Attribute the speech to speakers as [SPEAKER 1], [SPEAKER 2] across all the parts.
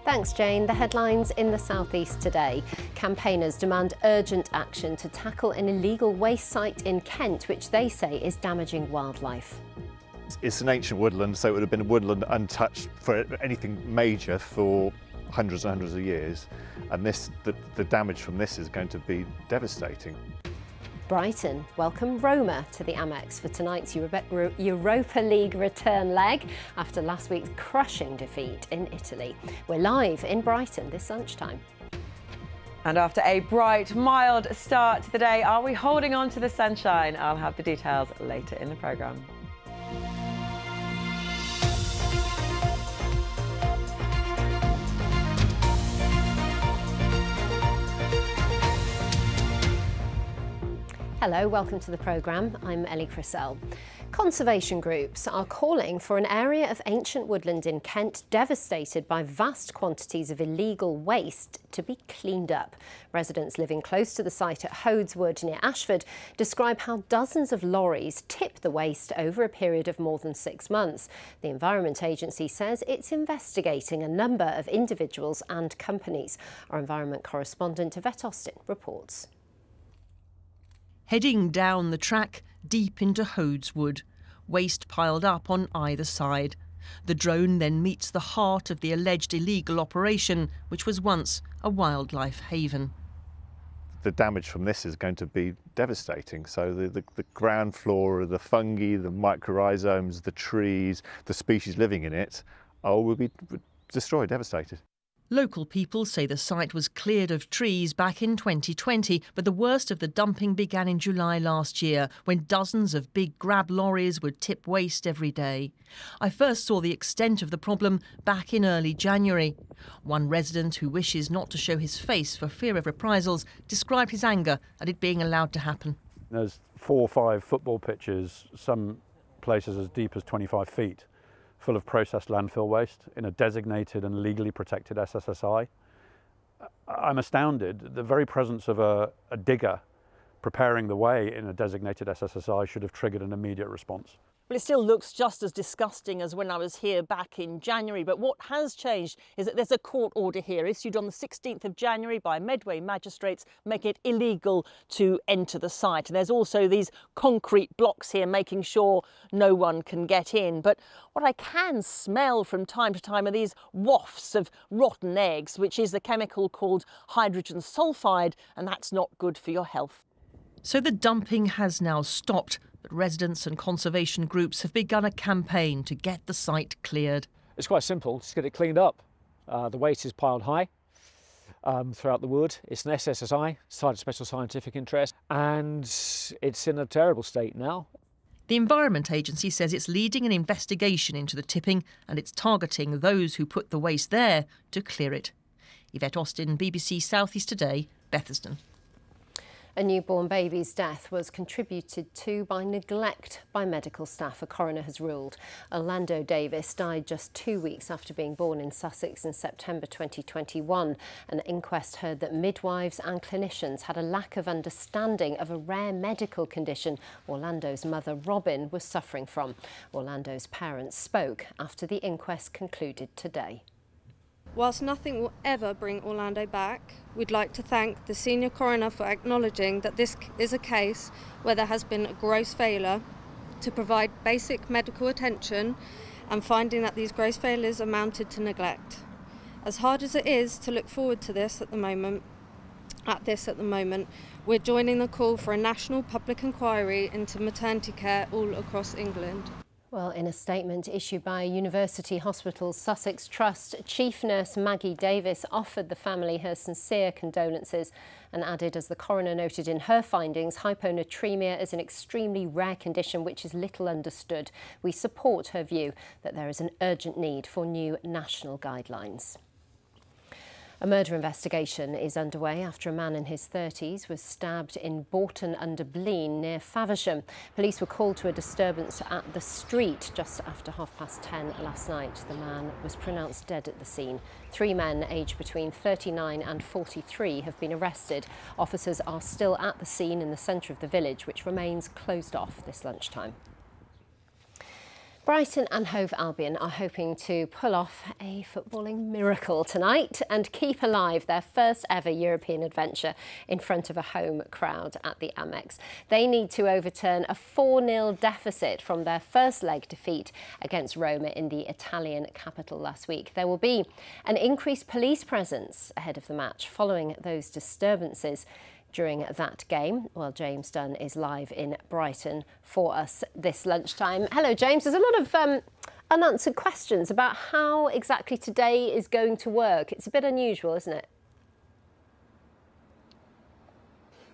[SPEAKER 1] Thanks, Jane. The headlines in the southeast today. Campaigners demand urgent action to tackle an illegal waste site in Kent, which they say is damaging wildlife.
[SPEAKER 2] It's an ancient woodland, so it would have been a woodland untouched for anything major for hundreds and hundreds of years. And the damage from this is going to be devastating.
[SPEAKER 1] Brighton welcome Roma to the Amex for tonight's Europa League return leg after last week's crushing defeat in Italy. We're live in Brighton this lunchtime.
[SPEAKER 3] And after a bright, mild start to the day, are we holding on to the sunshine? I'll have the details later in the programme.
[SPEAKER 1] Hello, welcome to the programme. I'm Ellie Crisell. Conservation groups are calling for an area of ancient woodland in Kent devastated by vast quantities of illegal waste to be cleaned up. Residents living close to the site at Hodeswood near Ashford describe how dozens of lorries tip the waste over a period of more than 6 months. The Environment Agency says it's investigating a number of individuals and companies. Our environment correspondent Yvette Austin reports.
[SPEAKER 4] Heading down the track, deep into Hodeswood, waste piled up on either side. The drone then meets the heart of the alleged illegal operation, which was once a wildlife haven.
[SPEAKER 2] The damage from this is going to be devastating. So the ground flora, the fungi, the mycorrhizomes, the trees, the species living in it, will be destroyed, devastated.
[SPEAKER 4] Local people say the site was cleared of trees back in 2020, but the worst of the dumping began in July last year, when dozens of big grab lorries would tip waste every day. I first saw the extent of the problem back in early January. One resident who wishes not to show his face for fear of reprisals described his anger at it being allowed to happen.
[SPEAKER 5] There's 4 or 5 football pitches, some places as deep as 25 feet. Full of processed landfill waste in a designated and legally protected SSSI. I'm astounded. The very presence of a digger preparing the way in a designated SSSI should have triggered an immediate response.
[SPEAKER 6] Well, it still looks just as disgusting as when I was here back in January. But what has changed is that there's a court order here issued on the 16th of January by Medway magistrates, making it illegal to enter the site. And there's also these concrete blocks here, making sure no one can get in. But what I can smell from time to time are these wafts of rotten eggs, which is the chemical called hydrogen sulfide, and that's not good for your health.
[SPEAKER 4] So the dumping has now stopped. But residents and conservation groups have begun a campaign to get the site cleared.
[SPEAKER 7] It's quite simple, just get it cleaned up. The waste is piled high throughout the wood. It's an SSSI, Site of Special Scientific Interest, and it's in a terrible state now.
[SPEAKER 4] The Environment Agency says it's leading an investigation into the tipping and it's targeting those who put the waste there to clear it. Yvette Austin, BBC South East Today, Betherston.
[SPEAKER 1] A newborn baby's death was contributed to by neglect by medical staff, a coroner has ruled. Orlando Davis died just 2 weeks after being born in Sussex in September 2021. An inquest heard that midwives and clinicians had a lack of understanding of a rare medical condition Orlando's mother, Robin, was suffering from. Orlando's parents spoke after the inquest concluded today.
[SPEAKER 8] Whilst nothing will ever bring Orlando back, we'd like to thank the senior coroner for acknowledging that this is a case where there has been a gross failure to provide basic medical attention and finding that these gross failures amounted to neglect. As hard as it is to look forward to this at the moment, we're joining the call for a national public inquiry into maternity care all across England.
[SPEAKER 1] Well, in a statement issued by University Hospitals Sussex Trust, Chief Nurse Maggie Davis offered the family her sincere condolences and added, as the coroner noted in her findings, hyponatremia is an extremely rare condition which is little understood. We support her view that there is an urgent need for new national guidelines. A murder investigation is underway after a man in his 30s was stabbed in Bourton-under-Blean near Faversham. Police were called to a disturbance at the street just after 10:30 last night. The man was pronounced dead at the scene. 3 men aged between 39 and 43 have been arrested. Officers are still at the scene in the centre of the village, which remains closed off this lunchtime. Brighton and Hove Albion are hoping to pull off a footballing miracle tonight and keep alive their first ever European adventure in front of a home crowd at the Amex. They need to overturn a 4-0 deficit from their first leg defeat against Roma in the Italian capital last week. There will be an increased police presence ahead of the match following those disturbances during that game. Well, James Dunn is live in Brighton for us this lunchtime. Hello, James. There's a lot of unanswered questions about how exactly today is going to work. It's a bit unusual, isn't it?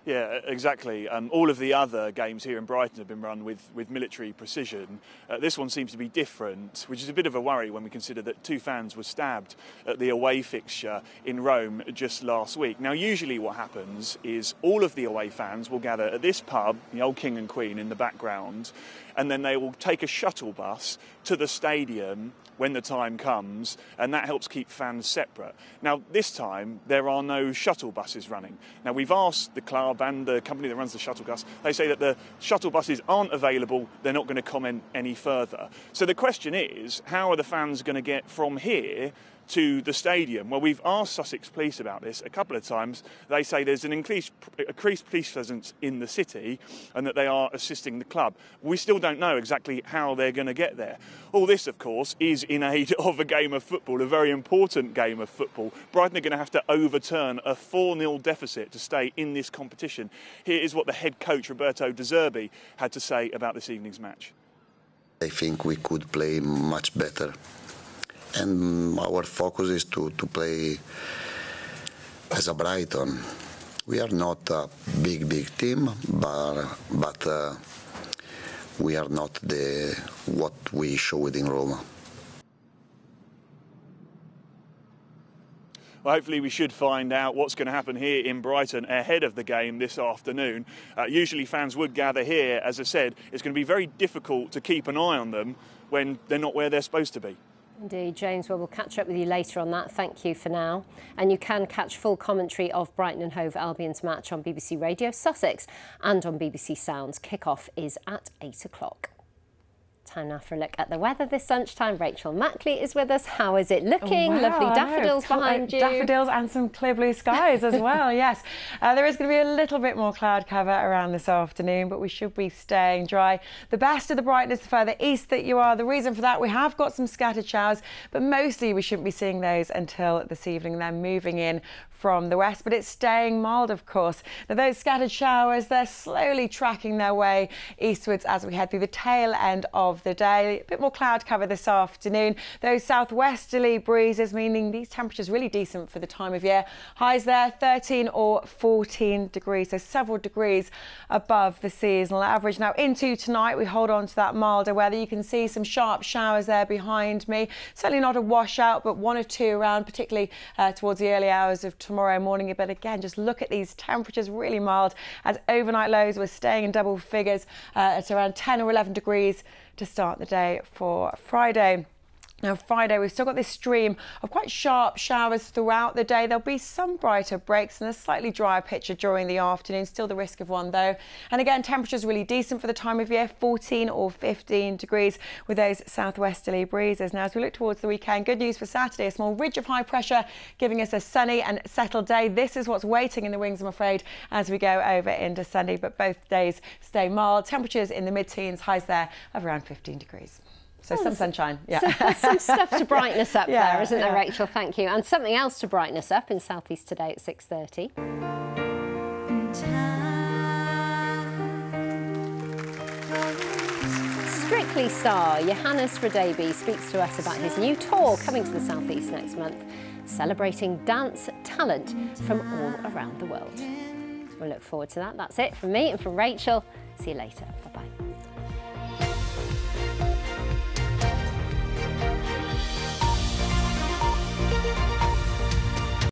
[SPEAKER 9] Yeah, exactly. All of the other games here in Brighton have been run with military precision. This one seems to be different, which is a bit of a worry when we consider that 2 fans were stabbed at the away fixture in Rome just last week. Now, usually what happens is all of the away fans will gather at this pub, the old King and Queen in the background, and then they will take a shuttle bus to the stadium when the time comes, and that helps keep fans separate. Now, this time, there are no shuttle buses running. Now, we've asked the club and the company that runs the shuttle bus. They say that the shuttle buses aren't available. They're not going to comment any further. So the question is, how are the fans going to get from here to the stadium? Well, we've asked Sussex Police about this a couple of times. They say there's an increased police presence in the city and that they are assisting the club. We still don't know exactly how they're going to get there. All this, of course, is in aid of a game of football, a very important game of football. Brighton are going to have to overturn a 4-0 deficit to stay in this competition. Here is what the head coach, Roberto De Zerbi, had to say about this evening's match.
[SPEAKER 10] I think we could play much better. And our focus is to play as a Brighton. We are not a big team, but we are not what we showed in Roma.
[SPEAKER 9] Well, hopefully we should find out what's going to happen here in Brighton ahead of the game this afternoon. Usually fans would gather here. As I said, it's going to be very difficult to keep an eye on them when they're not where they're supposed to be.
[SPEAKER 1] Indeed, James. Well, we'll catch up with you later on that. Thank you for now. And you can catch full commentary of Brighton and Hove Albion's match on BBC Radio Sussex and on BBC Sounds. Kick-off is at 8 o'clock. Time now for a look at the weather this lunchtime. Rachel Mackley is with us. How is it looking?
[SPEAKER 3] Oh, wow,
[SPEAKER 1] lovely daffodils behind you.
[SPEAKER 3] Daffodils and some clear blue skies as well, yes. There is going to be a little bit more cloud cover around this afternoon, but we should be staying dry. The best of the brightness the further east that you are. The reason for that, we have got some scattered showers, but mostly we shouldn't be seeing those until this evening. They're moving in from the west, but it's staying mild, of course. Now, those scattered showers, they're slowly tracking their way eastwards as we head through the tail end of the day. A bit more cloud cover this afternoon. Those southwesterly breezes, meaning these temperatures really decent for the time of year. Highs there, 13 or 14 degrees, so several degrees above the seasonal average. Now, into tonight, we hold on to that milder weather. You can see some sharp showers there behind me. Certainly not a washout, but 1 or 2 around, particularly towards the early hours of tomorrow morning. But again, just look at these temperatures, really mild, as overnight lows were staying in double figures at around 10 or 11 degrees to start the day for Friday. Now, Friday, we've still got this stream of quite sharp showers throughout the day. There'll be some brighter breaks and a slightly drier picture during the afternoon. Still the risk of one, though. And again, temperatures really decent for the time of year, 14 or 15 degrees with those southwesterly breezes. Now, as we look towards the weekend, good news for Saturday, a small ridge of high pressure giving us a sunny and settled day. This is what's waiting in the wings, I'm afraid, as we go over into Sunday. But both days stay mild. Temperatures in the mid-teens, highs there of around 15 degrees. So some sunshine, yeah.
[SPEAKER 1] So there's some stuff to brighten us up there, isn't there, Rachel? Thank you. And something else to brighten us up in South East today at 6:30. Strictly star Johannes Radebe speaks to us about his new tour coming to the South East next month, celebrating dance talent from all around the world. We'll look forward to that. That's it from me and from Rachel. See you later. Bye-bye.